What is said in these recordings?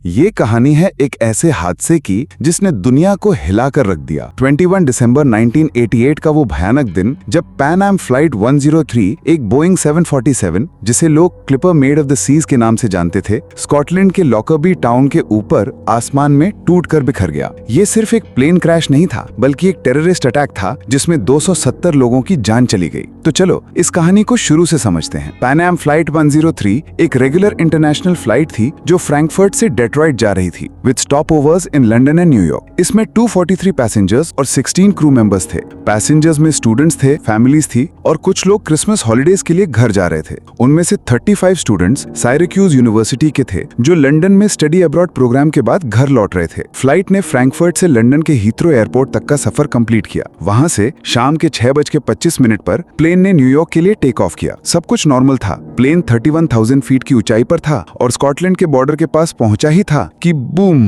ये कहानी है एक ऐसे हादसे की जिसने दुनिया को हिला कर रख दिया। 21 दिसंबर 1988 का वो भयानक दिन जब पैन एम फ्लाइट 103 एक बोइंग 747 जिसे लोग Clipper Maid of the Seas के नाम से जानते थे, स्कॉटलैंड के लॉकरबी टाउन के ऊपर आसमान में टूट कर बिखर गया। ये सिर्फ एक प्लेन क्रैश नहीं था बल्कि एक टेररिस्ट अटैक था जिसमें 270 लोगों की जान चली गई। तो चलो इस कहानी को शुरू से समझते हैं। पैन एम फ्लाइट 103 एक रेगुलर इंटरनेशनल फ्लाइट थी जो फ्रैंकफर्ट से डेट्रॉइट जा रही थी with stop overs in London and New York. इसमें 243 पैसेंजर्स और 16 क्रू मेंबर्स थे। पैसेंजर्स में स्टूडेंट्स थे, फैमिलीज थी और कुछ लोग क्रिसमस हॉलिडेज के लिए घर जा रहे थे। उनमें से 35 स्टूडेंट्स साइरेक्यूज यूनिवर्सिटी के थे जो लंदन में स्टडी अब्रॉड प्रोग्राम के बाद घर लौट रहे थे। फ्लाइट ने फ्रैंकफर्ट से लंदन के हीथ्रो एयरपोर्ट तक का सफर कंप्लीट किया। वहां से शाम के 6:25 पर प्लेन ने न्यूयॉर्क के लिए टेक ऑफ किया। सब कुछ नॉर्मल था। प्लेन 31,000 फीट की ऊंचाई पर था और स्कॉटलैंड के बॉर्डर के पास पहुंचा ही था कि बूम,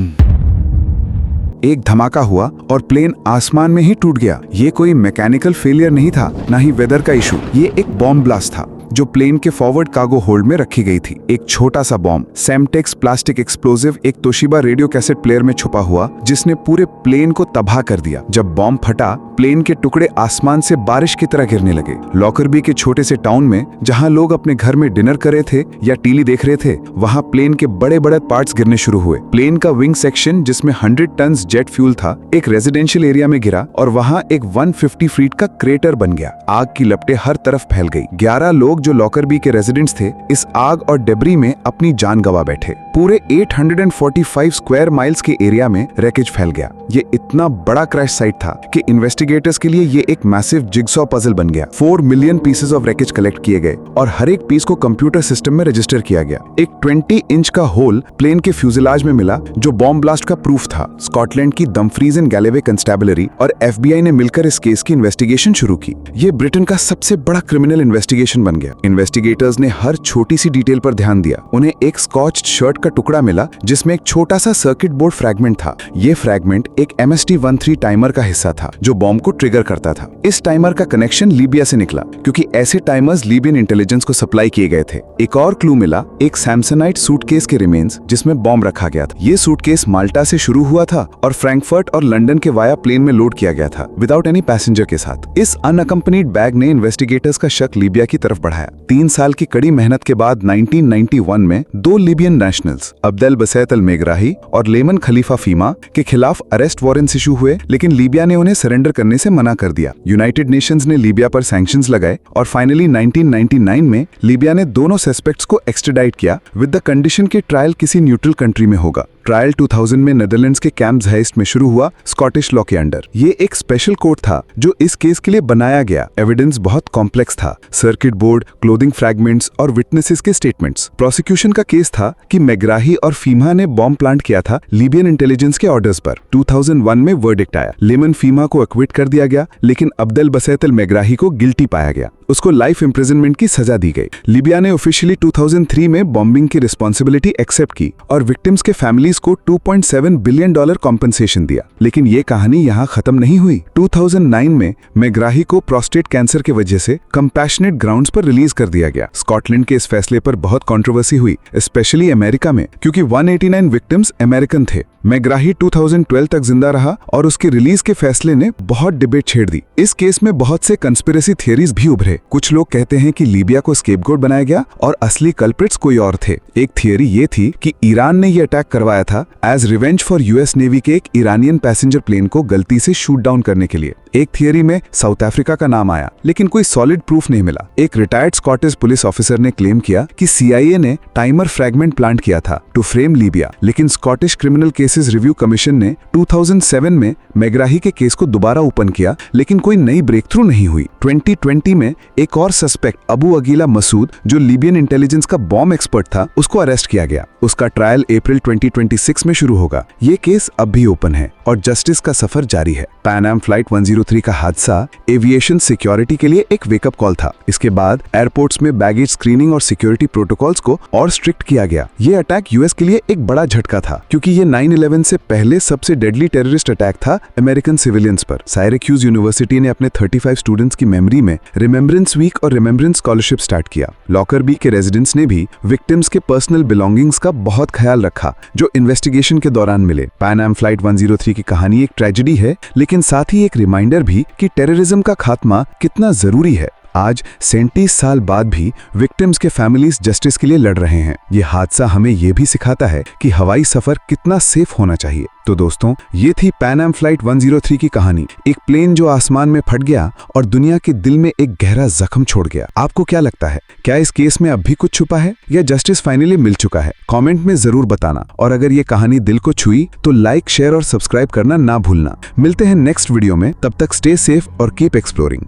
एक धमाका हुआ और प्लेन आसमान में ही टूट गया। ये कोई मैकेनिकल फेलियर नहीं था, ना ही वेदर का इशू। ये एक बॉम्ब ब्लास्ट था जो प्लेन के फॉरवर्ड कार्गो होल्ड में रखी गई थी। एक छोटा सा बॉम्ब, सेमटेक्स प्लास्टिक एक्सप्लोजिव, एक तोशिबा रेडियो कैसेट प्लेयर में छुपा हुआ जिसने पूरे प्लेन को तबाह कर दिया। जब बॉम्ब फटा, प्लेन के टुकड़े आसमान से बारिश की तरह गिरने लगे। लॉकरबी के छोटे से टाउन में जहां लोग अपने घर में डिनर कर रहे थे या टीवी देख रहे थे, वहां प्लेन के बड़े बड़े पार्ट्स गिरने शुरू हुए। प्लेन का विंग सेक्शन जिसमें 100 टन जेट फ्यूल था, एक रेजिडेंशियल एरिया में गिरा और वहां एक 150 फीट का क्रेटर बन गया। आग की लपटें हर तरफ फैल गई। 11 लोग जो लॉकरबी के रेजिडेंट्स थे, इस आग और डेब्री में अपनी जान गंवा बैठे। पूरे 845 स्क्वायर माइल्स के एरिया में रैकेज फैल गया। ये इतना बड़ा क्रैश साइट था कि इन्वेस्टिगेटर्स के लिए ये एक मैसिव जिगसॉ पजल बन गया। 4 million pieces of wreckage collect किए गए और हर एक पीस को कंप्यूटर सिस्टम में रजिस्टर किया गया। एक 20 इंच का होल प्लेन के फ्यूजलाज में मिला जो बॉम्ब ब्लास्ट का प्रूफ था। स्कॉटलैंड की डमफ्रीज एंड गैलेवे कंस्टेबलरी और FBI ने मिलकर इस केस की इन्वेस्टिगेशन शुरू की। ये ब्रिटेन का सबसे बड़ा क्रिमिनल इन्वेस्टिगेशन बन गया। इन्वेस्टिगेटर्स ने हर छोटी सी डिटेल पर ध्यान दिया। उन्हें एक स्कॉच्ड शर्ट का टुकड़ा मिला जिसमें एक छोटा सा सर्किट बोर्ड फ्रैगमेंट था। ये फ्रैगमेंट एक MST-13 टाइमर का हिस्सा था जो बॉम्ब को ट्रिगर करता था। इस टाइमर का कनेक्शन लीबिया से निकला क्योंकि ऐसे टाइमर्स लीबियन इंटेलिजेंस को सप्लाई किए गए थे। एक और क्लू मिला, एक सैमसनाइट सूटकेस के रिमेन्स जिसमें बॉम्ब रखा गया था। ये सूटकेस माल्टा से शुरू हुआ था और फ्रैंकफर्ट और लंदन के वाया प्लेन में लोड किया गया था विदाउट एनी पैसेंजर के साथ। इस अनअकम्पनीड बैग ने इन्वेस्टिगेटर्स का शक लीबिया की तरफ बढ़ाया। 3 साल की कड़ी मेहनत के बाद 1991 में 2 लीबियन नेशनल्स अब्देल बसैत अल मेगराही और लेमन खलीफा फीमा के खिलाफ अरेस्ट वारंट्स इशू हुए, लेकिन लीबिया ने उन्हें सरेंडर करने से मना कर दिया। यूनाइटेड नेशंस ने लीबिया पर सैंक्शंस लगाए और फाइनली 1999 में लीबिया ने दोनों सस्पेक्ट्स को एक्सट्राडाइट किया विद द कंडीशन कि ट्रायल किसी न्यूट्रल कंट्री में होगा। ट्रायल 2000 में नेदरलैंड्स के कैंप ज़ाइस्ट में शुरू हुआ स्कॉटिश लॉ के अंडर। ये एक स्पेशल कोर्ट था जो इस केस के लिए बनाया गया। एविडेंस बहुत कॉम्प्लेक्स था, सर्किट बोर्ड, क्लोथिंग फ्रैगमेंट्स और विटनेसेस के स्टेटमेंट्स। प्रोसिक्यूशन का केस था कि मेगराही और फीमा ने बॉम्ब प्लांट किया था लीबियन इंटेलिजेंस के ऑर्डर्स पर। 2001 में वर्डिक्ट आया। लेमन फीमा को एक्विट कर दिया गया, लेकिन अब्देल बसैत अल मेगराही को गिल्टी पाया गया। उसको लाइफ इम्प्रिजनमेंट की सजा दी गई। लीबिया ने ऑफिशियली 2003 में बॉम्बिंग की रिस्पॉन्सिबिलिटी एक्सेप्ट की और विक्टिम्स के फैमिलीज को $2.7 बिलियन कॉम्पनसेशन दिया। लेकिन ये कहानी यहाँ खत्म नहीं हुई। 2009 में मेगराही को प्रोस्टेट कैंसर की वजह से कंपैशनेट ग्राउंड्स पर रिलीज कर दिया गया। स्कॉटलैंड के इस फैसले पर बहुत कंट्रोवर्सी हुई, स्पेशली अमेरिका में, क्योंकि 189 विक्टिम्स अमेरिकन थे। मेगराही 2012 तक जिंदा रहा और उसके रिलीज के फैसले ने बहुत डिबेट छेड़ दी। इस केस में बहुत से कंस्पिरेसी थियरीज भी उभरे। कुछ लोग कहते हैं कि लीबिया को स्केपगोट बनाया गया और असली कल्प्रिट्स कोई और थे। एक थियरी ये थी कि ईरान ने ये अटैक करवाया था as revenge for US navy के एक ईरानियन पैसेंजर प्लेन को गलती से शूट डाउन करने के लिए। एक थियरी में साउथ अफ्रीका का नाम आया, लेकिन कोई सॉलिड प्रूफ नहीं मिला। एक रिटायर्ड स्कॉटिश पुलिस ऑफिसर ने क्लेम किया कि CIA ने टाइमर फ्रैगमेंट प्लांट किया था टू फ्रेम लीबिया, लेकिन Scottish criminal cases review commission ने 2007 में मेगराही के केस को दोबारा ओपन किया, लेकिन कोई नई ब्रेक थ्रू नहीं हुई। 2020 में एक और सस्पेक्ट अबू अगीला मसूद, जो लीबियन इंटेलिजेंस का बॉम्ब एक्सपर्ट था, उसको अरेस्ट किया गया। उसका ट्रायल अप्रैल 2026 में शुरू होगा। ये केस अब भी ओपन है और जस्टिस का सफर जारी है। पैन एम फ्लाइट 103 का हादसा एविएशन सिक्योरिटी के लिए एक वेकअप कॉल था। इसके बाद एयरपोर्ट्स में बैगेज स्क्रीनिंग और सिक्योरिटी प्रोटोकॉल्स को और स्ट्रिक्ट किया गया। ये अटैक यूएस के लिए एक बड़ा झटका था, क्योंकि ये 9/11 से पहले सबसे डेडली टेररिस्ट अटैक था अमेरिकन सिविलियंस पर। साइरेक्यूज यूनिवर्सिटी ने अपने 35 स्टूडेंट्स की मेमोरी में रिमेम्बरेंस वीक और रिमेम्बरेंस स्कॉलरशिप स्टार्ट किया। लॉकरबी के रेजिडेंट्स ने भी विक्टिम्स के पर्सनल बिलोंगिंग्स का बहुत ख्याल रखा, जो इन्वेस्टिगेशन के दौरान मिले। पैन एम फ्लाइट 103 की कहानी एक ट्रेजेडी है, लेकिन साथ ही एक रिमाइंडर भी कि टेररिज्म का खात्मा कितना जरूरी है। आज 37 साल बाद भी विक्टिम्स के फैमिलीज जस्टिस के लिए लड़ रहे हैं। ये हादसा हमें ये भी सिखाता है कि हवाई सफर कितना सेफ होना चाहिए। तो दोस्तों, ये थी पैन एम फ्लाइट 103 की कहानी। एक प्लेन जो आसमान में फट गया और दुनिया के दिल में एक गहरा जख्म छोड़ गया। आपको क्या लगता है, क्या इस केस में अब भी कुछ छुपा है या जस्टिस फाइनली मिल चुका है? कमेंट में जरूर बताना। और अगर ये कहानी दिल को छुई तो लाइक, शेयर और सब्सक्राइब करना ना भूलना। मिलते हैं नेक्स्ट वीडियो में। तब तक स्टे सेफ और कीप एक्सप्लोरिंग।